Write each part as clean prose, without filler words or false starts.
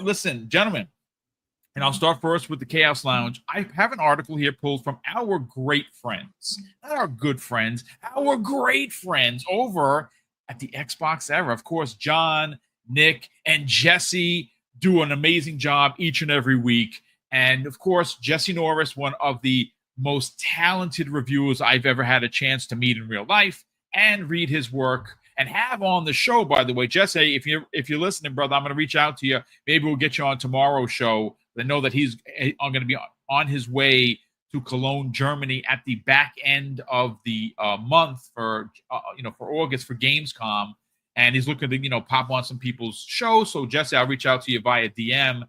listen, gentlemen, and I'll start first with the Chaos Lounge. I have an article here pulled from our great friends, not our good friends, our great friends over at the Xbox Era. Of course, John, Nick, and Jesse do an amazing job each and every week. And of course, Jesse Norris, one of the most talented reviewers I've ever had a chance to meet in real life and read his work and have on the show, by the way. Jesse, if you're listening, brother, I'm going to reach out to you. Maybe we'll get you on tomorrow's show. I know that he's going to be on his way to Cologne, Germany at the back end of the month for August for Gamescom. And he's looking to, pop on some people's shows. So, Jesse, I'll reach out to you via DM.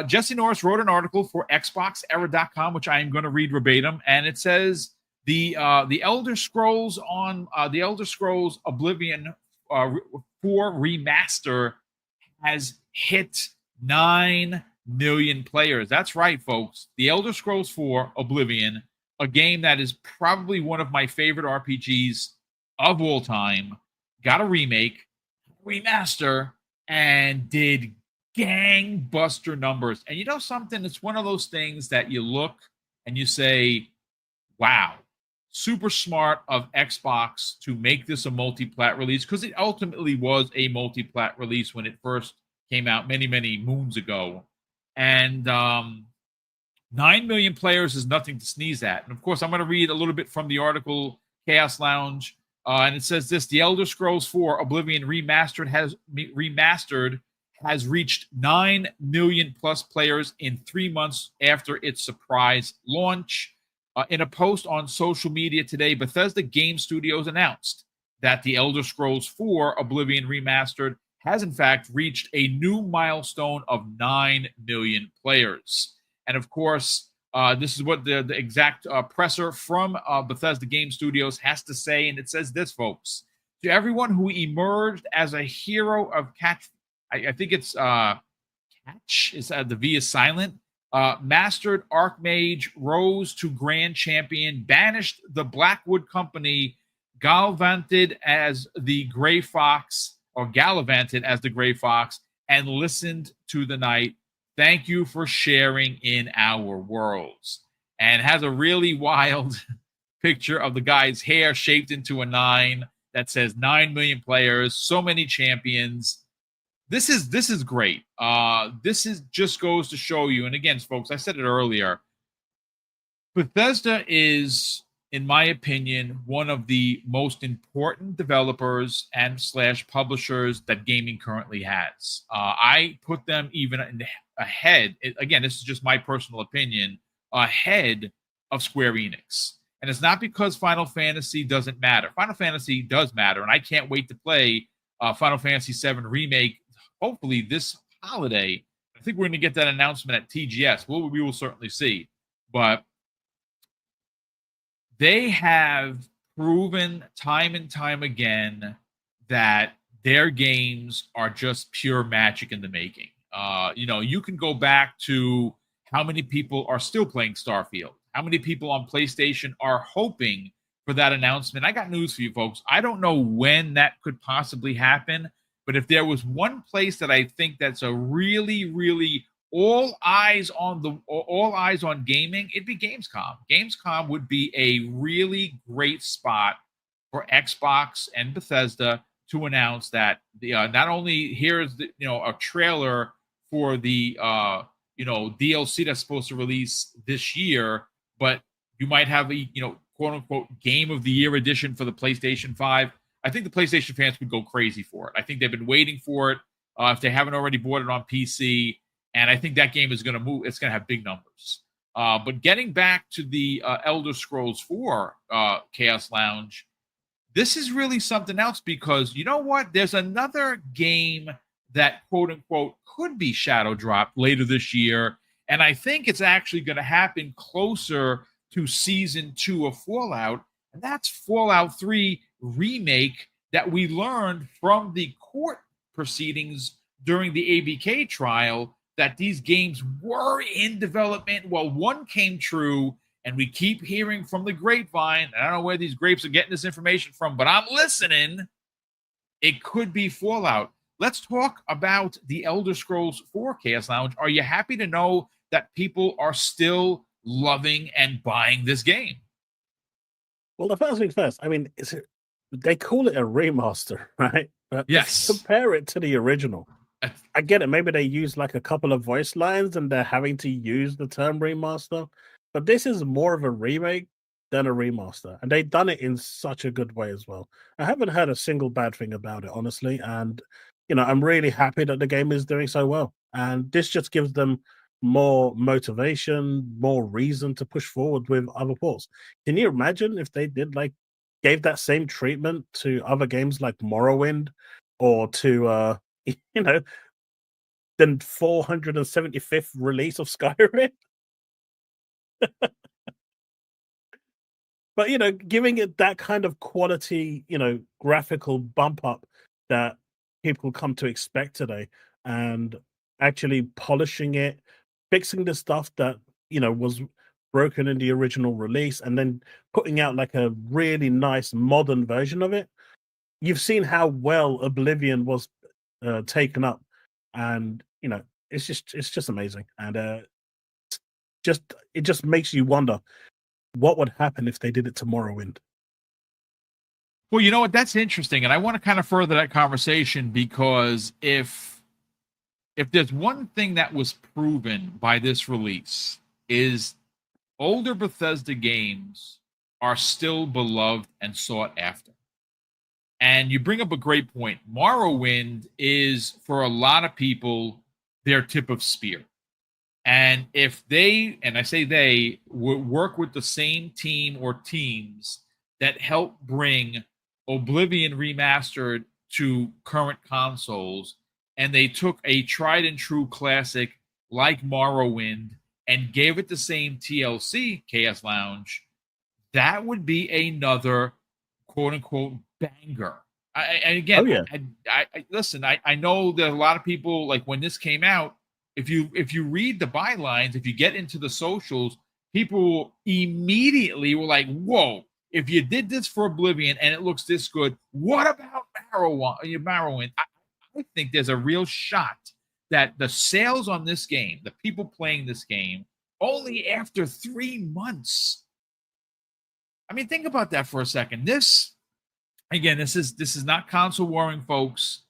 Jesse Norris wrote an article for XboxEra.com, which I am going to read verbatim. And it says the Elder Scrolls Oblivion 4 Remaster has hit 9 million players. That's right, folks. The Elder Scrolls 4 Oblivion, a game that is probably one of my favorite RPGs of all time, got a remake, remaster, and did gangbuster numbers. And you know something? It's one of those things that you look and you say, wow, super smart of Xbox to make this a multi-plat release, because it ultimately was a multi-plat release when it first came out many, many moons ago. And 9 million players is nothing to sneeze at. And of course, I'm going to read a little bit from the article, Chaos Lounge. And it says this: The Elder Scrolls 4 Oblivion Remastered has reached 9 million plus players in 3 months after its surprise launch. In a post on social media today, Bethesda Game Studios announced that The Elder Scrolls 4 Oblivion Remastered has in fact reached a new milestone of 9 million players. And of course, this is what the exact presser from Bethesda Game Studios has to say. And it says this, folks: to everyone who emerged as a hero of Catch, I think it's Catch, the V is silent, mastered Archmage, rose to Grand Champion, banished the Blackwood Company, gallivanted as the Gray Fox, and listened to the night. Thank you for sharing in our worlds. And has a really wild picture of the guy's hair shaped into a 9 that says 9 million players, so many champions. This is great. This just goes to show you, and again, folks, I said it earlier, Bethesda is, in my opinion, one of the most important developers and / publishers that gaming currently has. I put them even ahead. Again, this is just my personal opinion, ahead of Square Enix. And it's not because Final Fantasy doesn't matter. Final Fantasy does matter, and I can't wait to play Final Fantasy VII Remake, hopefully this holiday. I think we're going to get that announcement at TGS. We will certainly see. But they have proven time and time again that their games are just pure magic in the making. You can go back to how many people are still playing Starfield. How many people on PlayStation are hoping for that announcement? I got news for you, folks. I don't know when that could possibly happen, but if there was one place that I think that's a really, really all eyes on gaming, it'd be Gamescom. Gamescom would be a really great spot for Xbox and Bethesda to announce that not only here's a trailer for the DLC that's supposed to release this year, but you might have a quote unquote Game of the Year edition for the PlayStation 5. I think the PlayStation fans would go crazy for it. I think they've been waiting for it if they haven't already bought it on PC. And I think that game is going to move. It's going to have big numbers. But getting back to the Elder Scrolls 4 Chaos Lounge, this is really something else, because you know what? There's another game that, quote unquote, could be shadow dropped later this year. And I think it's actually going to happen closer to Season 2 of Fallout. And that's Fallout 3 Remake that we learned from the court proceedings during the ABK trial that these games were in development. Well, one came true, and we keep hearing from the grapevine. I don't know where these grapes are getting this information from, but I'm listening. It could be Fallout. let's talk about the Elder Scrolls 4 Chaos Lounge. Are you happy to know that people are still loving and buying this game? Well, the first thing first, I mean, they call it a remaster, right? But Yes. compare it to the original. I get it. Maybe they use like a couple of voice lines and they're having to use the term remaster, but this is more of a remake than a remaster. And they've done it in such a good way as well. I haven't heard a single bad thing about it, honestly. And, I'm really happy that the game is doing so well. And this just gives them more motivation, more reason to push forward with other ports. Can you imagine if they gave that same treatment to other games like Morrowind or to the 475th release of Skyrim? But giving it that kind of quality, graphical bump up that people come to expect today, and actually polishing it, fixing the stuff that was broken in the original release, and then putting out like a really nice modern version of it. You've seen how well Oblivion was taken up, and it's just amazing, and it just makes you wonder what would happen if they did it to Morrowind. Well, you know what? That's interesting, and I want to kind of further that conversation, because if there's one thing that was proven by this release, is older Bethesda games are still beloved and sought after. And you bring up a great point. Morrowind is, for a lot of people, their tip of spear. And if they, and I say they, work with the same team or teams that help bring Oblivion Remastered to current consoles, and they took a tried and true classic like Morrowind and gave it the same TLC, Chaos Lounge, that would be another quote-unquote banger. Listen, I know that a lot of people, like when this came out, if you read the bylines, if you get into the socials, people immediately were like, whoa, if you did this for Oblivion and it looks this good, what about Morrowind? I think there's a real shot that the sales on this game, the people playing this game, only after 3 months. I mean, think about that for a second. This is not console warring, folks.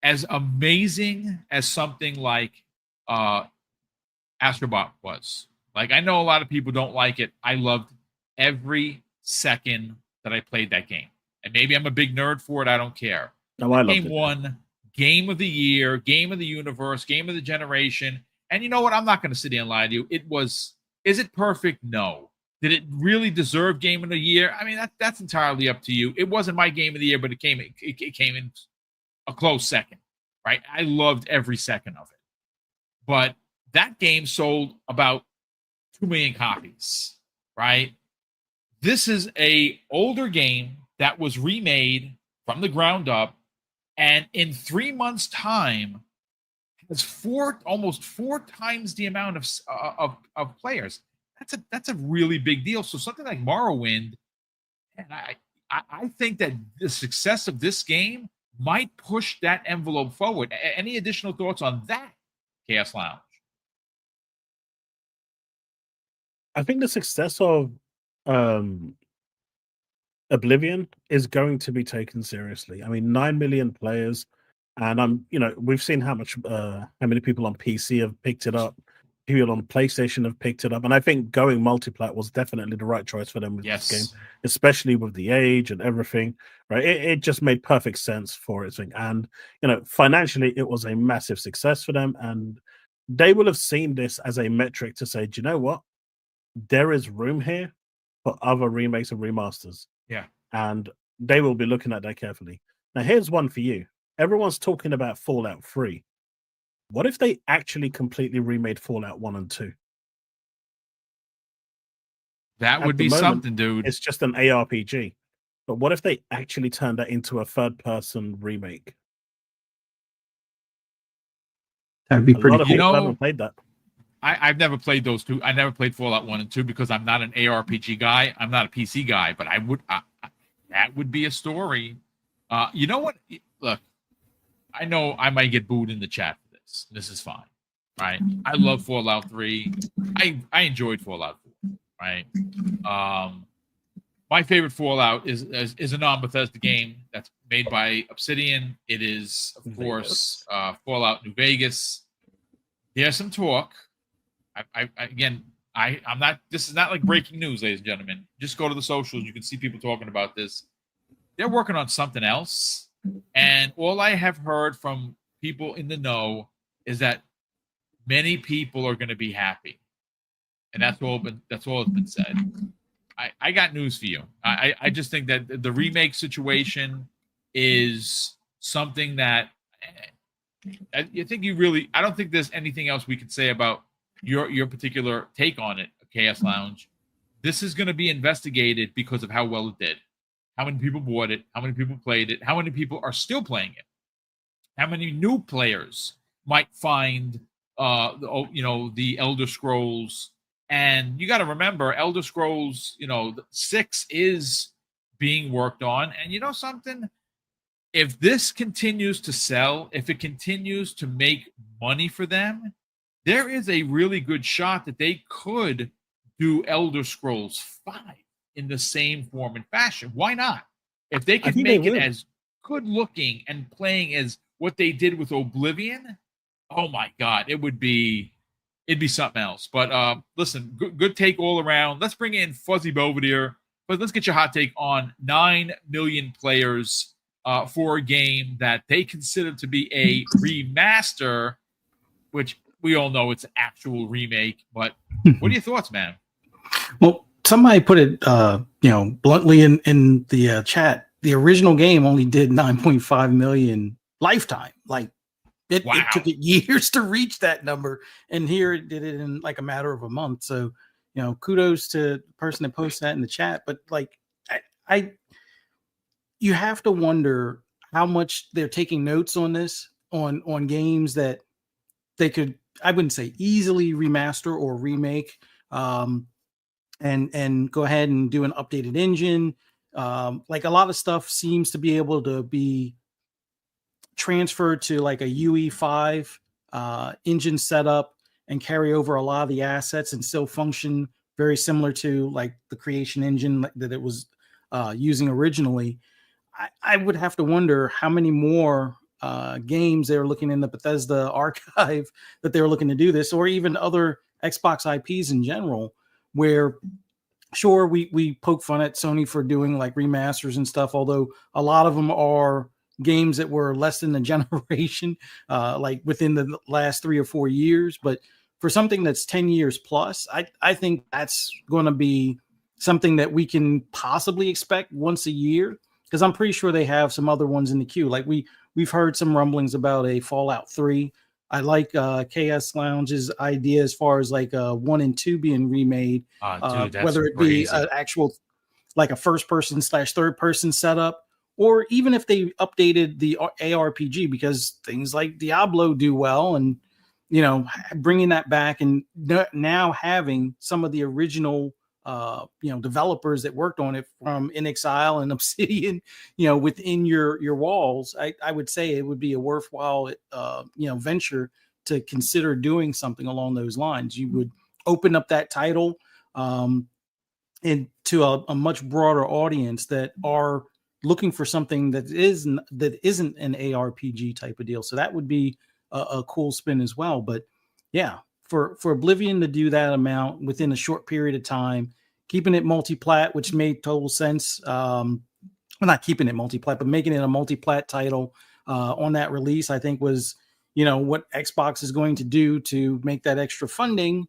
As amazing as something like Astrobot was. Like, I know a lot of people don't like it. I loved every second that I played that game. And maybe I'm a big nerd for it. I don't care. No, I loved it. Game won Game of the Year, Game of the Universe, Game of the Generation. And you know what? I'm not going to sit here and lie to you. Is it perfect? No. Did it really deserve Game of the Year? I mean, that's entirely up to you. It wasn't my Game of the Year, but it came in a close second, right? I loved every second of it. But that game sold about 2 million copies, right? This is a older game that was remade from the ground up, and in 3 months' time, has almost four times the amount of players. That's a really big deal. So something like Morrowind, and I think that the success of this game might push that envelope forward. Any additional thoughts on that, Chaos Lounge? I think the success of Oblivion is going to be taken seriously. I mean, 9 million players, and we've seen how many people on PC have picked it up, people on PlayStation have picked it up, and I think going multiplayer was definitely the right choice for them with this game, especially with the age and everything. Right? It just made perfect sense for its thing, and financially, it was a massive success for them, and they will have seen this as a metric to say, do you know what? There is room here for other remakes and remasters. Yeah. And they will be looking at that carefully. Now, here's one for you. Everyone's talking about Fallout 3. What if they actually completely remade Fallout 1 and 2? That would be something, dude. It's just an ARPG. But what if they actually turned that into a third-person remake? That'd be pretty cool. I haven't played that. I've never played those two. I never played Fallout 1 and 2 because I'm not an ARPG guy. I'm not a PC guy, but that would be a story. You know what? Look, I know I might get booed in the chat for this. This is fine, right? I love Fallout 3. I enjoyed Fallout 4, right? My favorite Fallout is a non-Bethesda game that's made by Obsidian. It is, of course, Fallout New Vegas. There's some talk. I'm not. This is not like breaking news, ladies and gentlemen. Just go to the socials. You can see people talking about this. They're working on something else, and all I have heard from people in the know is that many people are going to be happy, and that's all has been said. I got news for you. I just think that the remake situation is something that I don't think there's anything else we could say about your particular take on it, Chaos Lounge. This is going to be investigated because of how well it did, how many people bought it, how many people played it, how many people are still playing it, how many new players might find the Elder Scrolls. And you got to remember, Elder Scrolls, 6 is being worked on. And you know something? If this continues to sell, if it continues to make money for them, there is a really good shot that they could do Elder Scrolls 5 in the same form and fashion. Why not? If they can make it as good looking and playing as what they did with Oblivion, oh my God, it'd be something else. But listen, good take all around. Let's bring in Fuzzy Belvedere, but let's get your hot take on 9 million players for a game that they consider to be a remaster, which we all know it's an actual remake. But what are your thoughts, man? Well, somebody put it, bluntly in the chat. The original game only did 9.5 million lifetime. Like, it took it years to reach that number, and here it did it in like a matter of a month. So, kudos to the person that posted that in the chat. But like, you have to wonder how much they're taking notes on this on games that they could, I wouldn't say easily remaster or remake, and go ahead and do an updated engine. Like a lot of stuff seems to be able to be transferred to like a UE5 engine setup and carry over a lot of the assets and still function very similar to like the creation engine that it was using originally. I would have to wonder how many more games they're looking in the Bethesda archive that they're looking to do this, or even other Xbox IPs in general, where sure, we poke fun at Sony for doing like remasters and stuff, although a lot of them are games that were less than a generation, like within the last 3 or 4 years. But for something that's 10 years plus, I think that's going to be something that we can possibly expect once a year, because I'm pretty sure they have some other ones in the queue. Like we've heard some rumblings about a Fallout 3. I like KS Lounge's idea as far as like 1 and 2 being remade, whether it be an actual like a first person / third person setup, or even if they updated the ARPG, because things like Diablo do well, and bringing that back and now having some of the original developers that worked on it from inXile and Obsidian, within your walls, I would say it would be a worthwhile venture to consider doing something along those lines. You would open up that title into a much broader audience that are looking for something that isn't an ARPG type of deal. So that would be a cool spin as well. But yeah, for Oblivion to do that amount within a short period of time, keeping it multi-plat, which made total sense. Well, not keeping it multi-plat, but making it a multi-plat title on that release, I think was, what Xbox is going to do to make that extra funding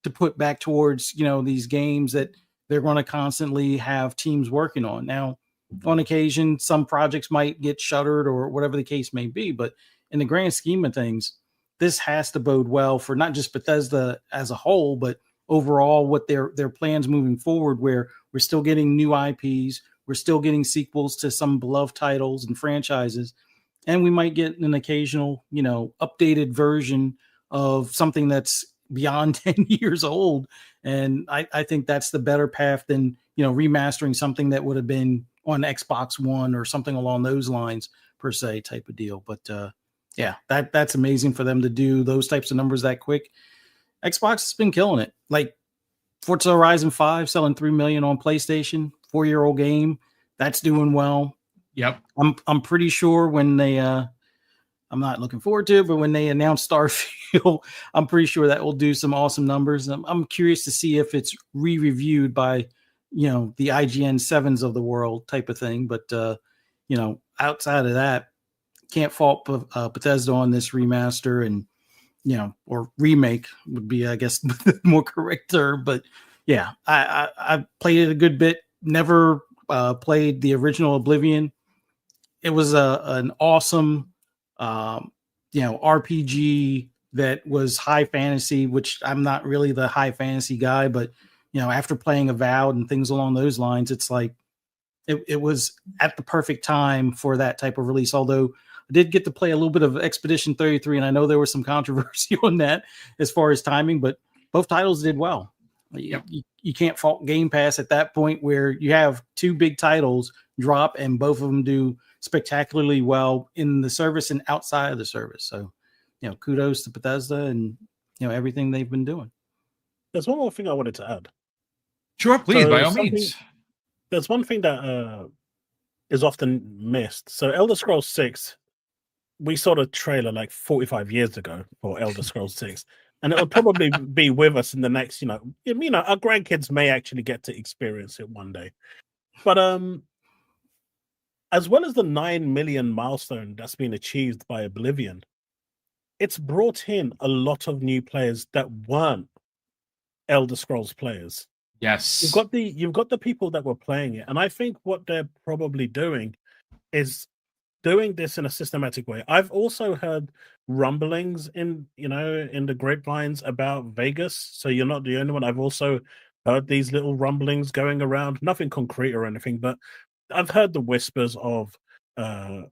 to put back towards, these games that they're going to constantly have teams working on. Now, on occasion, some projects might get shuttered or whatever the case may be, but in the grand scheme of things, this has to bode well for not just Bethesda as a whole, but overall what their plans moving forward, where we're still getting new IPs, we're still getting sequels to some beloved titles and franchises, and we might get an occasional, updated version of something that's beyond 10 years old. And I think that's the better path than, remastering something that would have been on Xbox One or something along those lines per se type of deal. But Yeah, that's amazing for them to do those types of numbers that quick. Xbox has been killing it. Like Forza Horizon 5 selling 3 million on PlayStation, 4-year-old game. That's doing well. Yep. I'm pretty sure when they I'm not looking forward to it, but when they announce Starfield, I'm pretty sure that will do some awesome numbers. I'm curious to see if it's re-reviewed by, the IGN 7s of the world type of thing. But, outside of that, can't fault Bethesda on this remaster and, or remake would be, I guess, the more correct term. But yeah, I played it a good bit. Never played the original Oblivion. It was an awesome RPG that was high fantasy, which I'm not really the high fantasy guy, but after playing Avowed and things along those lines, it's like it was at the perfect time for that type of release. Although I did get to play a little bit of Expedition 33, and I know there was some controversy on that as far as timing, but both titles did well. Yep. You can't fault Game Pass at that point where you have two big titles drop and both of them do spectacularly well in the service and outside of the service. So, kudos to Bethesda and everything they've been doing. There's one more thing I wanted to add. Sure, please, by all means. There's one thing that is often missed. So Elder Scrolls 6, we saw the trailer like 45 years ago for Elder Scrolls 6. And it'll probably be with us in the next, our grandkids may actually get to experience it one day. But as well as the 9 million milestone that's been achieved by Oblivion, it's brought in a lot of new players that weren't Elder Scrolls players. Yes. You've got the people that were playing it, and I think what they're probably doing is doing this in a systematic way. I've also heard rumblings in the grapevines about Vegas, so you're not the only one. I've also heard these little rumblings going around, nothing concrete or anything, but I've heard the whispers of the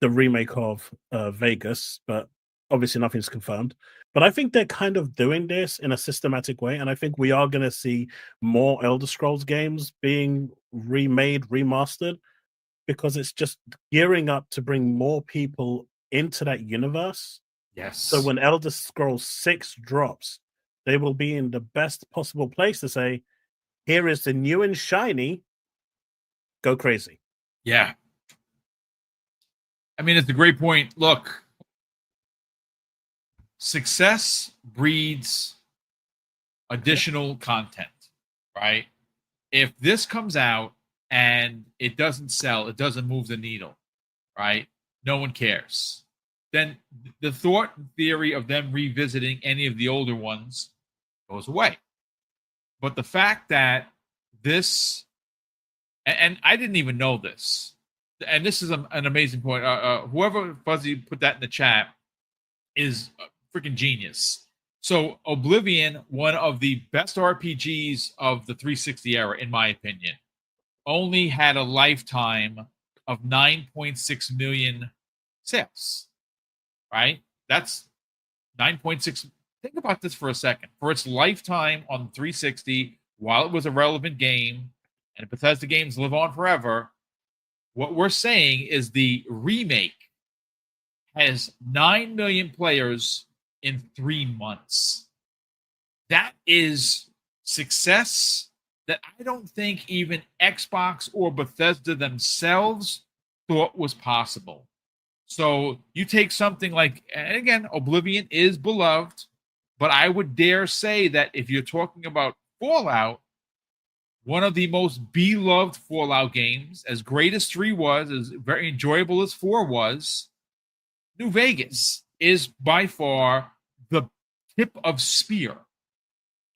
remake of Vegas, but obviously nothing's confirmed. But I think they're kind of doing this in a systematic way, and I think we are going to see more Elder Scrolls games being remade, remastered, because it's just gearing up to bring more people into that universe. Yes. So when Elder Scrolls 6 drops, they will be in the best possible place to say, here is the new and shiny, go crazy. Yeah. I mean, it's a great point. Look, success breeds additional content, right? If this comes out and it doesn't sell, it doesn't move the needle, right? No one cares. Then the thought and theory of them revisiting any of the older ones goes away. But the fact that this, and I didn't even know this, and this is an amazing point. Whoever Fuzzy put that in the chat is a freaking genius. So Oblivion, one of the best RPGs of the 360 era, in my opinion, only had a lifetime of 9.6 million sales, right? That's 9.6. Think about this for a second. For its lifetime on 360, while it was a relevant game, and Bethesda games live on forever, what we're saying is the remake has 9 million players in 3 months. That is success that I don't think even Xbox or Bethesda themselves thought was possible. So you take something like, and again, Oblivion is beloved, but I would dare say that if you're talking about Fallout, one of the most beloved Fallout games, as great as 3 was, as very enjoyable as 4 was, New Vegas is by far the tip of spear.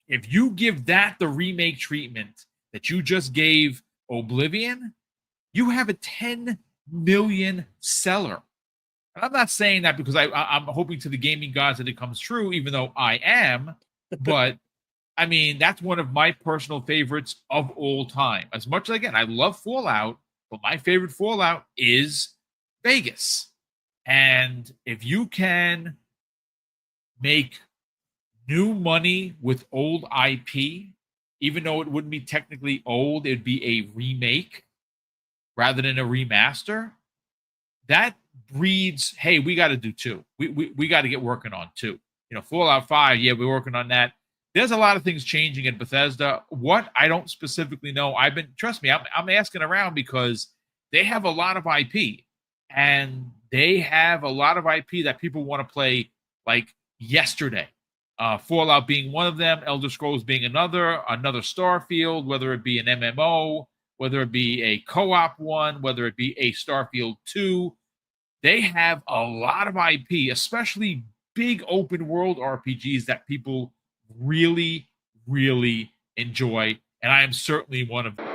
If you give that the remake treatment that you just gave Oblivion, you have a 10 million seller. And I'm not saying that because I'm hoping to the gaming gods that it comes true, even though I am. But, I mean, that's one of my personal favorites of all time. As much as, again, I love Fallout, but my favorite Fallout is Vegas. And if you can make new money with old IP, even though it wouldn't be technically old, it'd be a remake rather than a remaster. that breeds, hey, we got to do 2. We got to get working on 2. You know, Fallout 5, yeah, we're working on that. There's a lot of things changing at Bethesda. What, I don't specifically know. Trust me, I'm asking around because they have a lot of IP, and they have a lot of IP that people want to play like yesterday. Fallout being one of them, Elder Scrolls being another Starfield, whether it be an MMO, whether it be a co-op one, whether it be a Starfield 2. They have a lot of IP, especially big open world RPGs that people really, really enjoy. And I am certainly one of them.